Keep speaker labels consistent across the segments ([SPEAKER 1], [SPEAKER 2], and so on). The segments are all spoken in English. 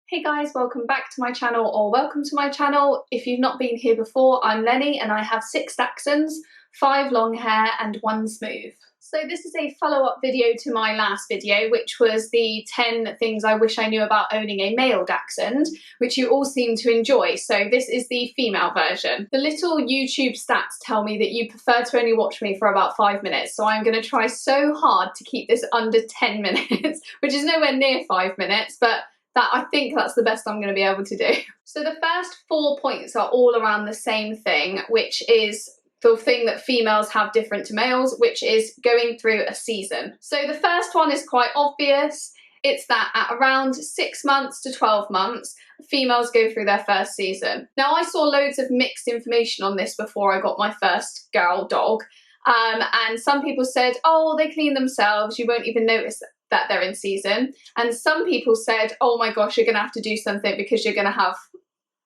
[SPEAKER 1] Hey guys, welcome back to my channel, or welcome to my channel. If you've not been here before, I'm Lenny and I have 6 Dachshunds, 5 long hair and 1 smooth. So this is a follow-up video to my last video, which was the 10 things I wish I knew about owning a male Dachshund, which you all seem to enjoy. So this is the female version. The little YouTube stats tell me that you prefer to only watch me for about 5 minutes, so I'm going to try so hard to keep this under 10 minutes, which is nowhere near 5 minutes, but I think that's the best I'm going to be able to do. So the first 4 points are all around the same thing, which is the thing that females have different to males, which is going through a season. So the first one is quite obvious. It's that at around 6 months to 12 months, females go through their first season. Now, I saw loads of mixed information on this before I got my first girl dog. And some people said, oh, they clean themselves, you won't even notice that they're in season. And some people said, oh my gosh, you're gonna have to do something because you're gonna have,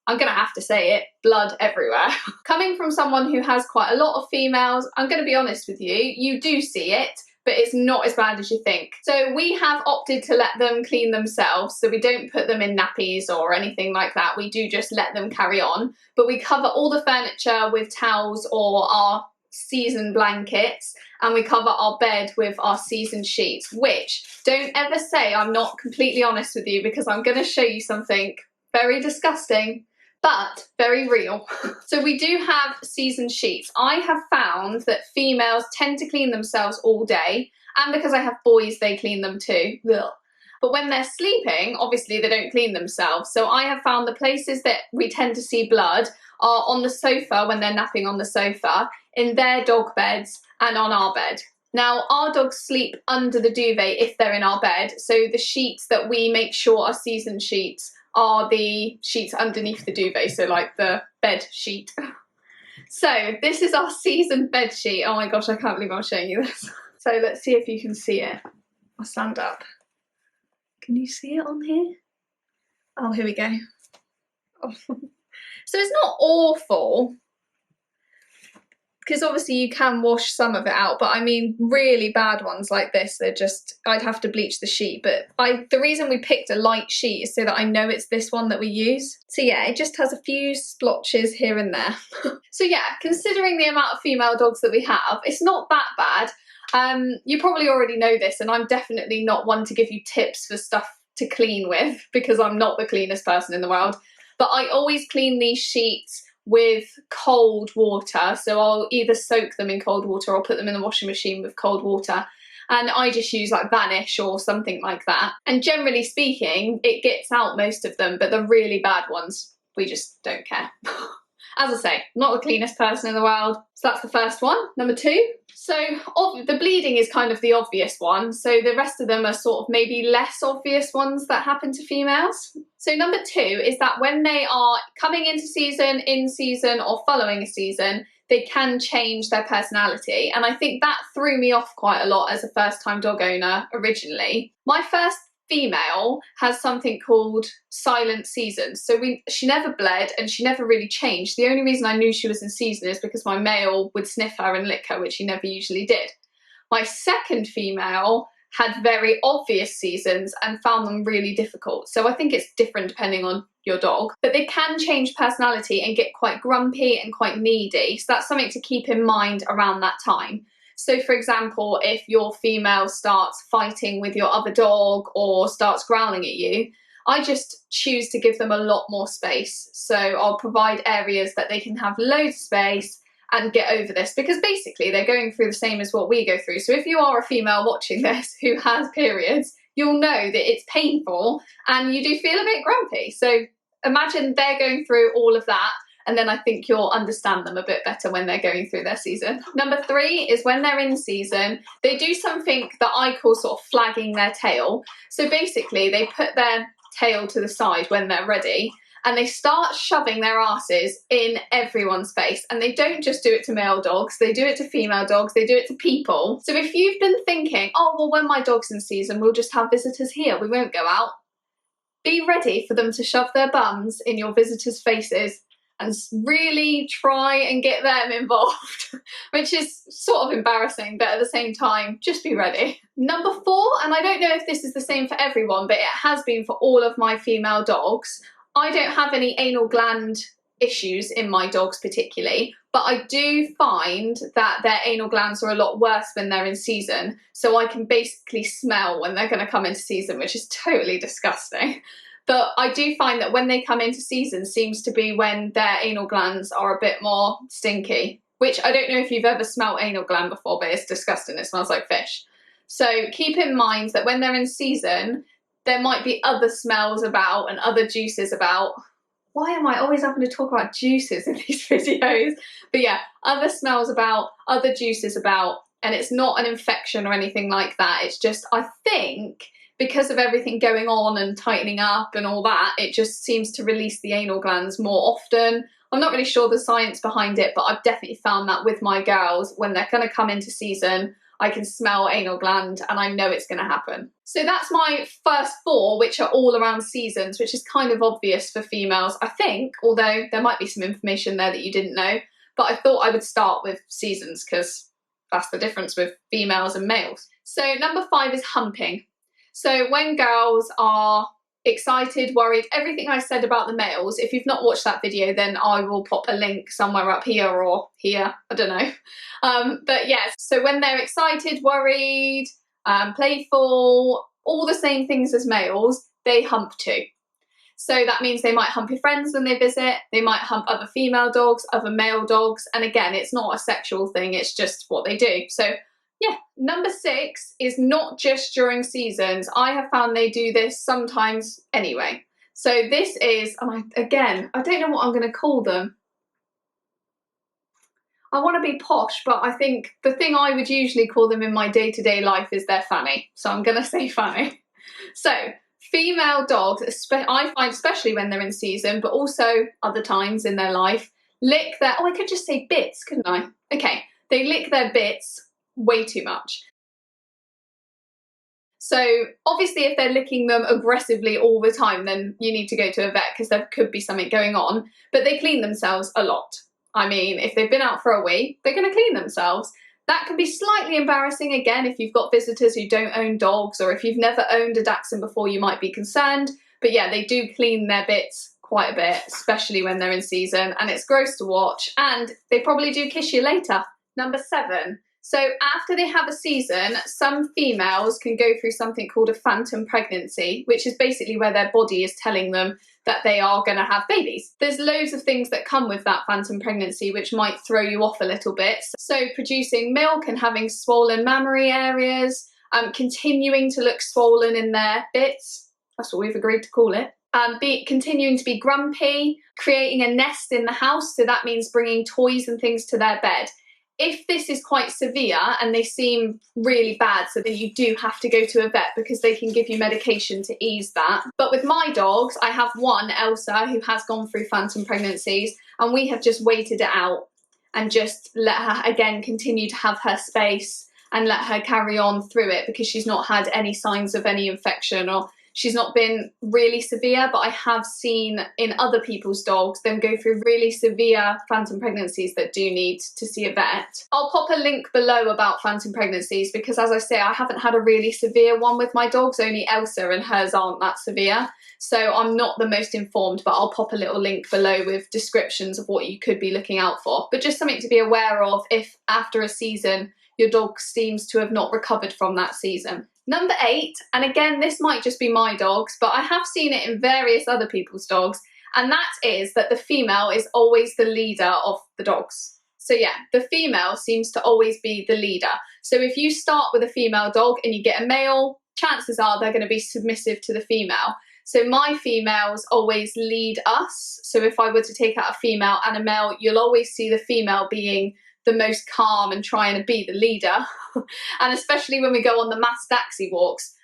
[SPEAKER 1] I'm gonna have to say it, blood everywhere. Coming from someone who has quite a lot of females, I'm gonna be honest with you, you do see it, but it's not as bad as you think. So we have opted to let them clean themselves, so we don't put them in nappies or anything like that. We do just let them carry on, but we cover all the furniture with towels or our season blankets, and we cover our bed with our season sheets, which, don't ever say I'm not completely honest with you, because I'm going to show you something very disgusting but very real. So we do have season sheets. I have found that females tend to clean themselves all day, and because I have boys, they clean them too. Ugh. But when they're sleeping, obviously they don't clean themselves. So I have found the places that we tend to see blood are on the sofa when they're napping on the sofa, in their dog beds, and on our bed. Now, our dogs sleep under the duvet if they're in our bed, so the sheets that we make sure are season sheets are the sheets underneath the duvet, so like the bed sheet. So this is our season bed sheet. Oh my gosh, I can't believe I'm showing you this. So let's see if you can see it. I'll stand up. Can you see it on here? Oh, here we go. Oh. So it's not awful, because obviously you can wash some of it out, but I mean really bad ones like this, they're just, I'd have to bleach the sheet. But the reason we picked a light sheet is so that I know it's this one that we use. So yeah, it just has a few splotches here and there. So yeah, considering the amount of female dogs that we have, it's not that bad. You probably already know this, and I'm definitely not one to give you tips for stuff to clean with, because I'm not the cleanest person in the world. But I always clean these sheets with cold water, so I'll either soak them in cold water or put them in the washing machine with cold water, and I just use like Vanish or something like that. And generally speaking, it gets out most of them, but the really bad ones, we just don't care. As I say, not the cleanest person in the world. So that's the first one. Number 2. So the bleeding is kind of the obvious one. So the rest of them are sort of maybe less obvious ones that happen to females. So number 2 is that when they are coming into season, in season, or following a season, they can change their personality. And I think that threw me off quite a lot as a first-time dog owner originally. My first female has something called silent seasons. So she never bled and she never really changed. The only reason I knew she was in season is because my male would sniff her and lick her, which he never usually did. My second female had very obvious seasons and found them really difficult. So I think it's different depending on your dog, but they can change personality and get quite grumpy and quite needy. So that's something to keep in mind around that time. So for example, if your female starts fighting with your other dog or starts growling at you, I just choose to give them a lot more space. So I'll provide areas that they can have loads of space and get over this, because basically they're going through the same as what we go through. So if you are a female watching this who has periods, you'll know that it's painful and you do feel a bit grumpy. So imagine they're going through all of that, and then I think you'll understand them a bit better when they're going through their season. Number 3 is when they're in season, they do something that I call sort of flagging their tail. So basically they put their tail to the side when they're ready, and they start shoving their asses in everyone's face. And they don't just do it to male dogs, they do it to female dogs, they do it to people. So if you've been thinking, oh, well, when my dog's in season, we'll just have visitors here, we won't go out, be ready for them to shove their bums in your visitors' faces and really try and get them involved, which is sort of embarrassing, but at the same time, just be ready. Number 4, and I don't know if this is the same for everyone, but it has been for all of my female dogs. I don't have any anal gland issues in my dogs particularly, but I do find that their anal glands are a lot worse when they're in season. So I can basically smell when they're going to come into season, which is totally disgusting. But I do find that when they come into season seems to be when their anal glands are a bit more stinky, which I don't know if you've ever smelled anal gland before, but it's disgusting. It smells like fish. So keep in mind that when they're in season, there might be other smells about and other juices about. Why am I always having to talk about juices in these videos? But yeah, other smells about, other juices about, and it's not an infection or anything like that. It's just, I think, because of everything going on and tightening up and all that, it just seems to release the anal glands more often. I'm not really sure the science behind it, but I've definitely found that with my girls, when they're going to come into season, I can smell anal gland and I know it's going to happen. So that's my first 4, which are all around seasons, which is kind of obvious for females, I think, although there might be some information there that you didn't know. But I thought I would start with seasons because that's the difference with females and males. So number 5 is humping. So when girls are excited, worried, everything I said about the males, if you've not watched that video, then I will pop a link somewhere up here or here, I don't know. But yes, so when they're excited, worried, playful, all the same things as males, they hump too. So that means they might hump your friends when they visit, they might hump other female dogs, other male dogs, and again, it's not a sexual thing, it's just what they do. So yeah, number 6 is not just during seasons. I have found they do this sometimes anyway. So this is, and I don't know what I'm going to call them. I want to be posh, but I think the thing I would usually call them in my day-to-day life is their fanny. So I'm going to say fanny. So female dogs, I find especially when they're in season, but also other times in their life, lick their, I could just say bits, couldn't I? Okay, they lick their bits way too much. So obviously if they're licking them aggressively all the time, then you need to go to a vet because there could be something going on, but they clean themselves a lot. I mean, if they've been out for a week, they're going to clean themselves. That can be slightly embarrassing again if you've got visitors who don't own dogs, or if you've never owned a Dachshund before, you might be concerned. But yeah, they do clean their bits quite a bit, especially when they're in season, and it's gross to watch, and they probably do kiss you later. Number 7. So after they have a season, some females can go through something called a phantom pregnancy, which is basically where their body is telling them that they are going to have babies. There's loads of things that come with that phantom pregnancy which might throw you off a little bit. So producing milk and having swollen mammary areas, continuing to look swollen in their bits, that's what we've agreed to call it. Continuing to be grumpy, creating a nest in the house, so that means bringing toys and things to their bed. If this is quite severe and they seem really bad, so then you do have to go to a vet because they can give you medication to ease that. But with my dogs, I have one, Elsa, who has gone through phantom pregnancies, and we have just waited it out and just let her, again, continue to have her space and let her carry on through it because she's not had any signs of any infection, or she's not been really severe, but I have seen in other people's dogs them go through really severe phantom pregnancies that do need to see a vet. I'll pop a link below about phantom pregnancies because, as I say, I haven't had a really severe one with my dogs, only Elsa, and hers aren't that severe. So I'm not the most informed, but I'll pop a little link below with descriptions of what you could be looking out for. But just something to be aware of if after a season your dog seems to have not recovered from that season. Number 8, and again, this might just be my dogs, but I have seen it in various other people's dogs, and that is that the female is always the leader of the dogs. So yeah, the female seems to always be the leader. So if you start with a female dog and you get a male, chances are they're going to be submissive to the female. So my females always lead us. So if I were to take out a female and a male, you'll always see the female being the most calm and trying to be the leader. And especially when we go on the mass Daxi walks,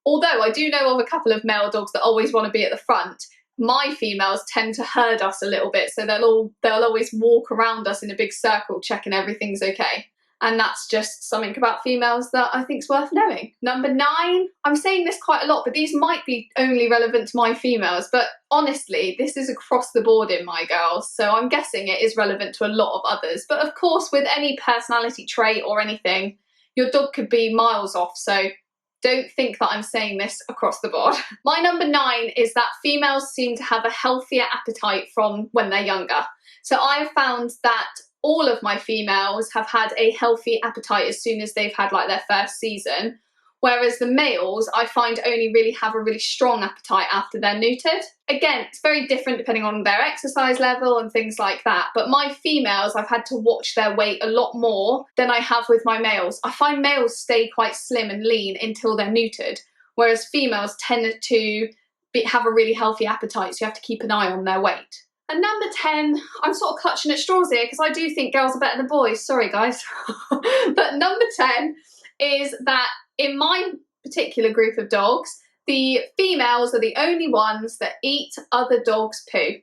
[SPEAKER 1] although I do know of a couple of male dogs that always want to be at the front, my females tend to herd us a little bit, so they'll always walk around us in a big circle checking everything's okay. And that's just something about females that I think is worth knowing. Number 9, I'm saying this quite a lot, but these might be only relevant to my females, but honestly, this is across the board in my girls, so I'm guessing it is relevant to a lot of others. But of course, with any personality trait or anything, your dog could be miles off, so don't think that I'm saying this across the board. My number 9 is that females seem to have a healthier appetite from when they're younger. So I've found that all of my females have had a healthy appetite as soon as they've had like their first season, whereas the males I find only really have a really strong appetite after they're neutered. Again, it's very different depending on their exercise level and things like that, but my females, I've had to watch their weight a lot more than I have with my males. I find males stay quite slim and lean until they're neutered, whereas females tend to have a really healthy appetite, so you have to keep an eye on their weight. And number 10, I'm sort of clutching at straws here because I do think girls are better than boys, sorry guys. But number 10 is that in my particular group of dogs, the females are the only ones that eat other dogs' poo.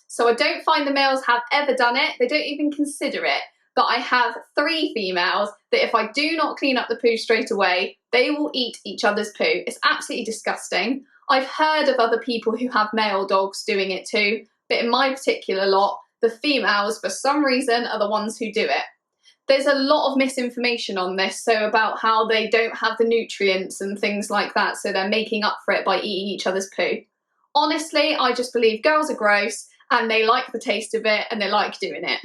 [SPEAKER 1] So I don't find the males have ever done it, they don't even consider it, but I have 3 females that if I do not clean up the poo straight away, they will eat each other's poo. It's absolutely disgusting. I've heard of other people who have male dogs doing it too, but in my particular lot, the females, for some reason, are the ones who do it. There's a lot of misinformation on this, so about how they don't have the nutrients and things like that, so they're making up for it by eating each other's poo. Honestly, I just believe girls are gross, and they like the taste of it, and they like doing it.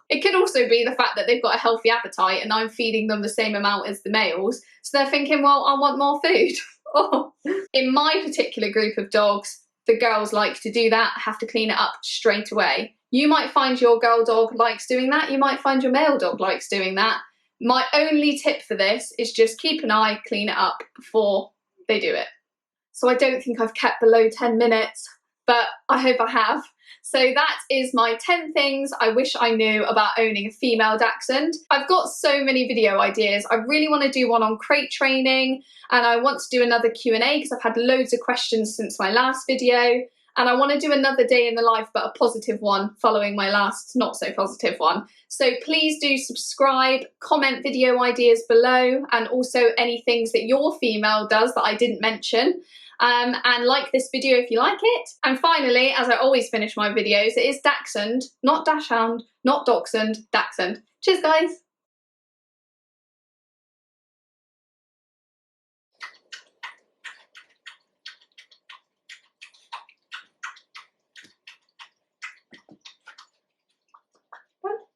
[SPEAKER 1] It could also be the fact that they've got a healthy appetite, and I'm feeding them the same amount as the males, so they're thinking, well, I want more food. Oh. In my particular group of dogs, the girls like to do that, have to clean it up straight away. You might find your girl dog likes doing that, you might find your male dog likes doing that. My only tip for this is just keep an eye, clean it up before they do it. So I don't think I've kept below 10 minutes, but I hope I have. So that is my 10 things I wish I knew about owning a female dachshund. I've got so many video ideas. I really want to do one on crate training, and I want to do another Q&A because I've had loads of questions since my last video. And I want to do another day in the life, but a positive one following my last not so positive one. So please do subscribe, comment video ideas below, and also any things that your female does that I didn't mention. And like this video if you like it. And finally, as I always finish my videos, it is Dachshund, not Dachshund, not Dachshund, Dachshund. Cheers guys!